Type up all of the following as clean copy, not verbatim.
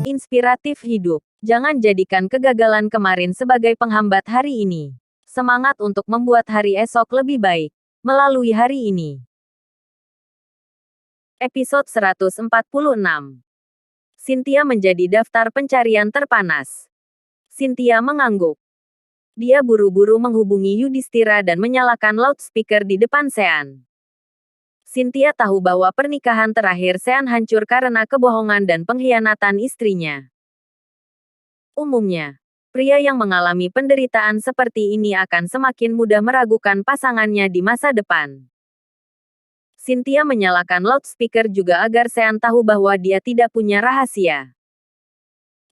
Inspiratif hidup. Jangan jadikan kegagalan kemarin sebagai penghambat hari ini. Semangat untuk membuat hari esok lebih baik melalui hari ini. Episode 146. Cynthia menjadi daftar pencarian terpanas. Cynthia mengangguk. Dia buru-buru menghubungi Yudhistira dan menyalakan loudspeaker di depan Sean. Cynthia tahu bahwa pernikahan terakhir Sean hancur karena kebohongan dan pengkhianatan istrinya. Umumnya, pria yang mengalami penderitaan seperti ini akan semakin mudah meragukan pasangannya di masa depan. Cynthia menyalakan loudspeaker juga agar Sean tahu bahwa dia tidak punya rahasia.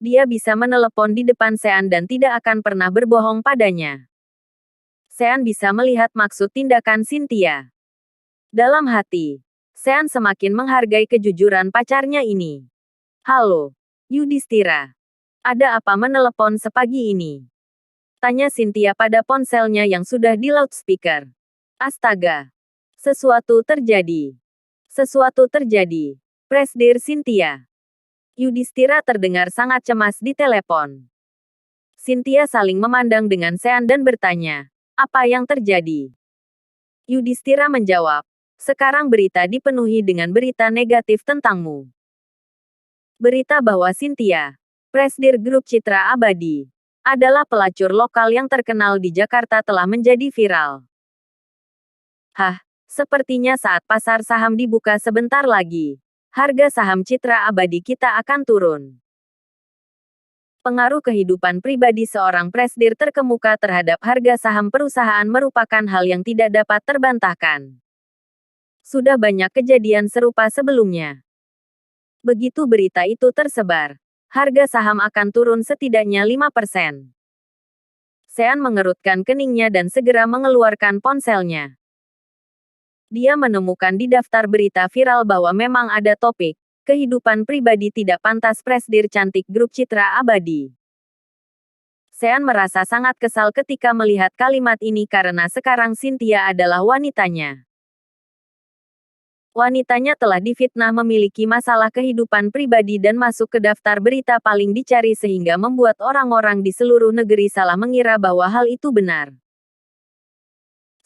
Dia bisa menelepon di depan Sean dan tidak akan pernah berbohong padanya. Sean bisa melihat maksud tindakan Cynthia. Dalam hati, Sean semakin menghargai kejujuran pacarnya ini. Halo, Yudhistira. Ada apa menelepon sepagi ini? Tanya Cynthia pada ponselnya yang sudah di loudspeaker. Astaga. Sesuatu terjadi. Sesuatu terjadi. Presdir Cynthia. Yudhistira terdengar sangat cemas di telepon. Cynthia saling memandang dengan Sean dan bertanya, apa yang terjadi? Yudhistira menjawab, sekarang berita dipenuhi dengan berita negatif tentangmu. Berita bahwa Cynthia, presdir grup Citra Abadi, adalah pelacur lokal yang terkenal di Jakarta telah menjadi viral. Hah, sepertinya saat pasar saham dibuka sebentar lagi, harga saham Citra Abadi kita akan turun. Pengaruh kehidupan pribadi seorang presdir terkemuka terhadap harga saham perusahaan merupakan hal yang tidak dapat terbantahkan. Sudah banyak kejadian serupa sebelumnya. Begitu berita itu tersebar, harga saham akan turun setidaknya 5%. Sean mengerutkan keningnya dan segera mengeluarkan ponselnya. Dia menemukan di daftar berita viral bahwa memang ada topik, kehidupan pribadi tidak pantas presdir cantik grup Citra Abadi. Sean merasa sangat kesal ketika melihat kalimat ini karena sekarang Cynthia adalah wanitanya. Wanitanya telah difitnah memiliki masalah kehidupan pribadi dan masuk ke daftar berita paling dicari sehingga membuat orang-orang di seluruh negeri salah mengira bahwa hal itu benar.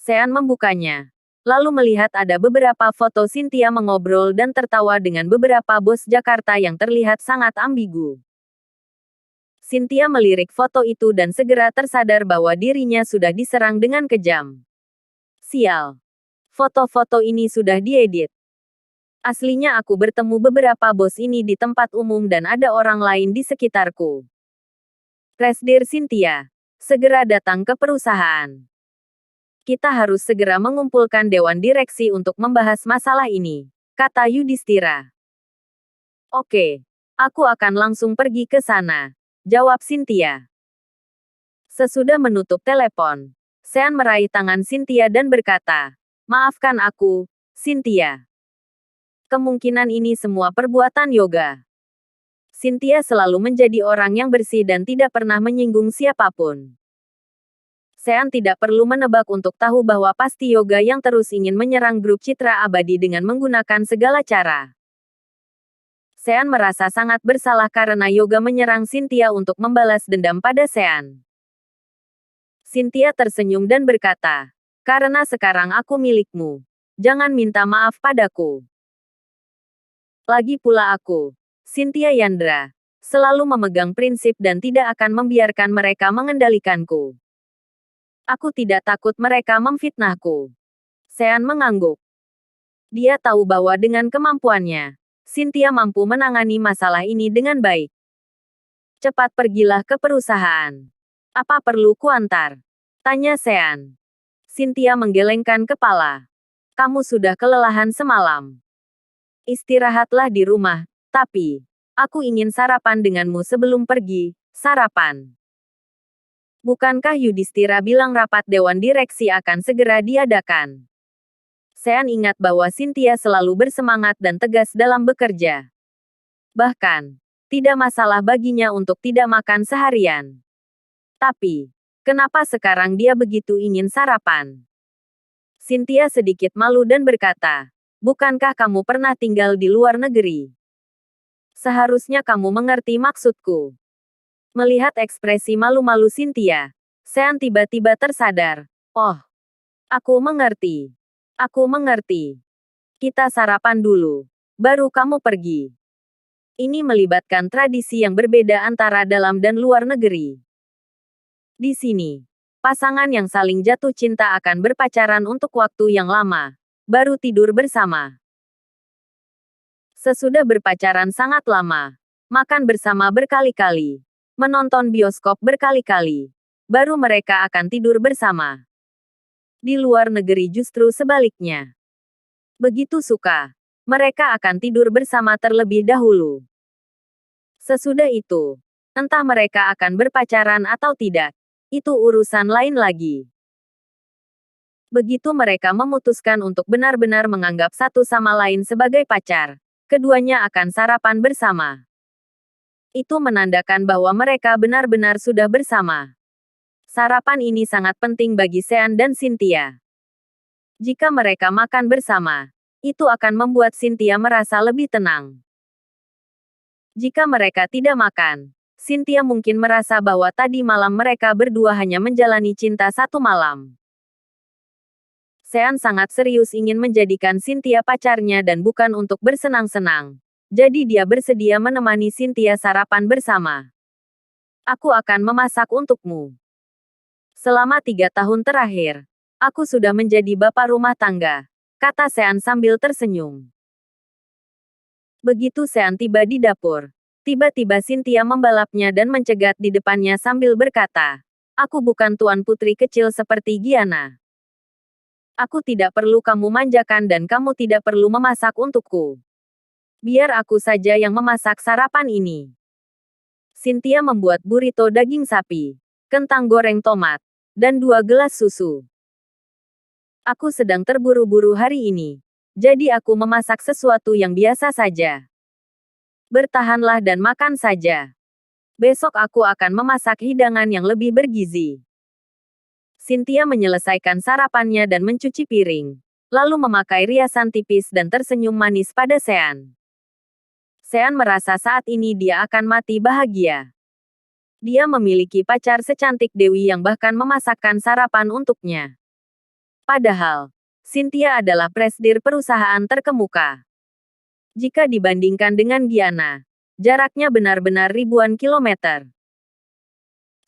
Sean membukanya, lalu melihat ada beberapa foto Cynthia mengobrol dan tertawa dengan beberapa bos Jakarta yang terlihat sangat ambigu. Cynthia melirik foto itu dan segera tersadar bahwa dirinya sudah diserang dengan kejam. Sial. Foto-foto ini sudah diedit. Aslinya aku bertemu beberapa bos ini di tempat umum dan ada orang lain di sekitarku. Presdir Cynthia, segera datang ke perusahaan. Kita harus segera mengumpulkan dewan direksi untuk membahas masalah ini, kata Yudhistira. Oke, aku akan langsung pergi ke sana, jawab Cynthia. Sesudah menutup telepon, Sean meraih tangan Cynthia dan berkata, maafkan aku, Cynthia. Kemungkinan ini semua perbuatan Yoga. Cynthia selalu menjadi orang yang bersih dan tidak pernah menyinggung siapapun. Sean tidak perlu menebak untuk tahu bahwa pasti Yoga yang terus ingin menyerang grup Citra Abadi dengan menggunakan segala cara. Sean merasa sangat bersalah karena Yoga menyerang Cynthia untuk membalas dendam pada Sean. Cynthia tersenyum dan berkata, karena sekarang aku milikmu. Jangan minta maaf padaku. Lagi pula aku, Cynthia Yandra, selalu memegang prinsip dan tidak akan membiarkan mereka mengendalikanku. Aku tidak takut mereka memfitnahku. Sean mengangguk. Dia tahu bahwa dengan kemampuannya, Cynthia mampu menangani masalah ini dengan baik. Cepat pergilah ke perusahaan. Apa perlu kuantar? Tanya Sean. Cynthia menggelengkan kepala. Kamu sudah kelelahan semalam. Istirahatlah di rumah, tapi aku ingin sarapan denganmu sebelum pergi. Sarapan. Bukankah Yudhistira bilang rapat dewan direksi akan segera diadakan? Sean ingat bahwa Cynthia selalu bersemangat dan tegas dalam bekerja. Bahkan, tidak masalah baginya untuk tidak makan seharian. Tapi, kenapa sekarang dia begitu ingin sarapan? Cynthia sedikit malu dan berkata, "Bukankah kamu pernah tinggal di luar negeri? Seharusnya kamu mengerti maksudku." Melihat ekspresi malu-malu Cynthia, Sean tiba-tiba tersadar. "Oh, aku mengerti. Aku mengerti. Kita sarapan dulu. Baru kamu pergi." Ini melibatkan tradisi yang berbeda antara dalam dan luar negeri. Di sini, pasangan yang saling jatuh cinta akan berpacaran untuk waktu yang lama, baru tidur bersama. Sesudah berpacaran sangat lama, makan bersama berkali-kali, menonton bioskop berkali-kali, baru mereka akan tidur bersama. Di luar negeri justru sebaliknya. Begitu suka, mereka akan tidur bersama terlebih dahulu. Sesudah itu, entah mereka akan berpacaran atau tidak, itu urusan lain lagi. Begitu mereka memutuskan untuk benar-benar menganggap satu sama lain sebagai pacar, keduanya akan sarapan bersama. Itu menandakan bahwa mereka benar-benar sudah bersama. Sarapan ini sangat penting bagi Sean dan Cynthia. Jika mereka makan bersama, itu akan membuat Cynthia merasa lebih tenang. Jika mereka tidak makan, Cynthia mungkin merasa bahwa tadi malam mereka berdua hanya menjalani cinta satu malam. Sean sangat serius ingin menjadikan Cynthia pacarnya dan bukan untuk bersenang-senang. Jadi dia bersedia menemani Cynthia sarapan bersama. "Aku akan memasak untukmu. Selama 3 tahun terakhir, aku sudah menjadi bapak rumah tangga," kata Sean sambil tersenyum. Begitu Sean tiba di dapur, tiba-tiba Cynthia membalapnya dan mencegat di depannya sambil berkata, "Aku bukan tuan putri kecil seperti Gianna. Aku tidak perlu kamu manjakan dan kamu tidak perlu memasak untukku. Biar aku saja yang memasak sarapan ini." Cynthia membuat burrito daging sapi, kentang goreng tomat, dan 2 gelas susu. "Aku sedang terburu-buru hari ini. Jadi aku memasak sesuatu yang biasa saja. Bertahanlah dan makan saja. Besok aku akan memasak hidangan yang lebih bergizi." Cynthia menyelesaikan sarapannya dan mencuci piring, lalu memakai riasan tipis dan tersenyum manis pada Sean. Sean merasa saat ini dia akan mati bahagia. Dia memiliki pacar secantik Dewi yang bahkan memasakkan sarapan untuknya. Padahal, Cynthia adalah presidir perusahaan terkemuka. Jika dibandingkan dengan Gianna, jaraknya benar-benar ribuan kilometer.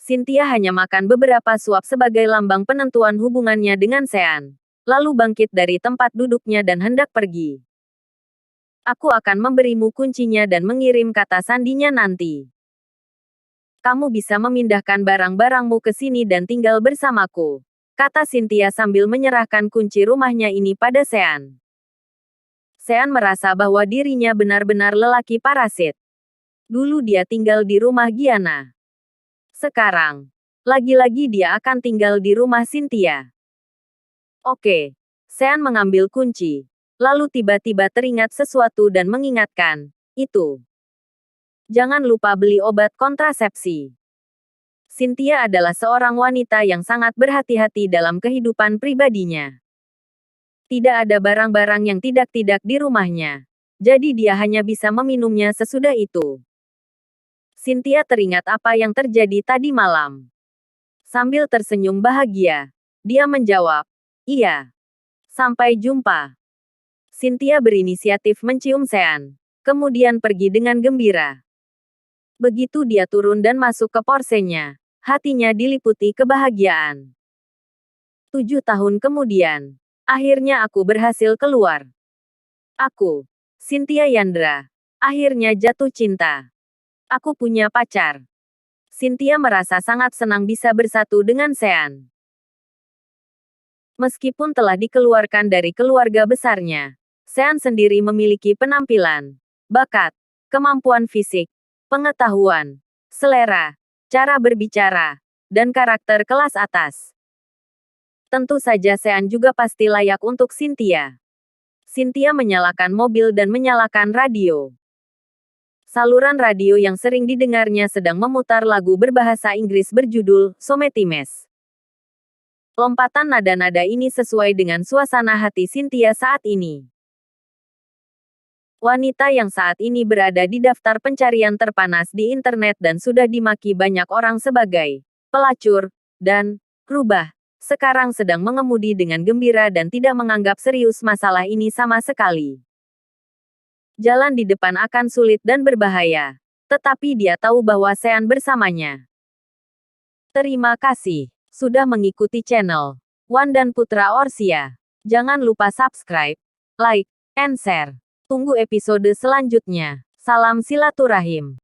Cynthia hanya makan beberapa suap sebagai lambang penentuan hubungannya dengan Sean, lalu bangkit dari tempat duduknya dan hendak pergi. "Aku akan memberimu kuncinya dan mengirim kata sandinya nanti. Kamu bisa memindahkan barang-barangmu ke sini dan tinggal bersamaku," kata Cynthia sambil menyerahkan kunci rumahnya ini pada Sean. Sean merasa bahwa dirinya benar-benar lelaki parasit. Dulu dia tinggal di rumah Gianna. Sekarang, lagi-lagi dia akan tinggal di rumah Cynthia. Oke. Sean mengambil kunci, lalu tiba-tiba teringat sesuatu dan mengingatkan, "Itu. Jangan lupa beli obat kontrasepsi." Cynthia adalah seorang wanita yang sangat berhati-hati dalam kehidupan pribadinya. Tidak ada barang-barang yang tidak-tidak di rumahnya. Jadi dia hanya bisa meminumnya sesudah itu. Cynthia teringat apa yang terjadi tadi malam. Sambil tersenyum bahagia, dia menjawab, "Iya. Sampai jumpa." Cynthia berinisiatif mencium Sean, kemudian pergi dengan gembira. Begitu dia turun dan masuk ke porsenya, hatinya diliputi kebahagiaan. 7 tahun kemudian, akhirnya aku berhasil keluar. Aku, Cynthia Yandra, akhirnya jatuh cinta. Aku punya pacar. Cynthia merasa sangat senang bisa bersatu dengan Sean. Meskipun telah dikeluarkan dari keluarga besarnya, Sean sendiri memiliki penampilan, bakat, kemampuan fisik, pengetahuan, selera, cara berbicara, dan karakter kelas atas. Tentu saja Sean juga pasti layak untuk Cynthia. Cynthia menyalakan mobil dan menyalakan radio. Saluran radio yang sering didengarnya sedang memutar lagu berbahasa Inggris berjudul Sometimes. Lompatan nada-nada ini sesuai dengan suasana hati Cynthia saat ini. Wanita yang saat ini berada di daftar pencarian terpanas di internet dan sudah dimaki banyak orang sebagai pelacur dan rubah, sekarang sedang mengemudi dengan gembira dan tidak menganggap serius masalah ini sama sekali. Jalan di depan akan sulit dan berbahaya, tetapi dia tahu bahwa Sean bersamanya. Terima kasih sudah mengikuti channel Wan dan Putra Orsia. Jangan lupa subscribe, like, and share. Tunggu episode selanjutnya. Salam silaturahim.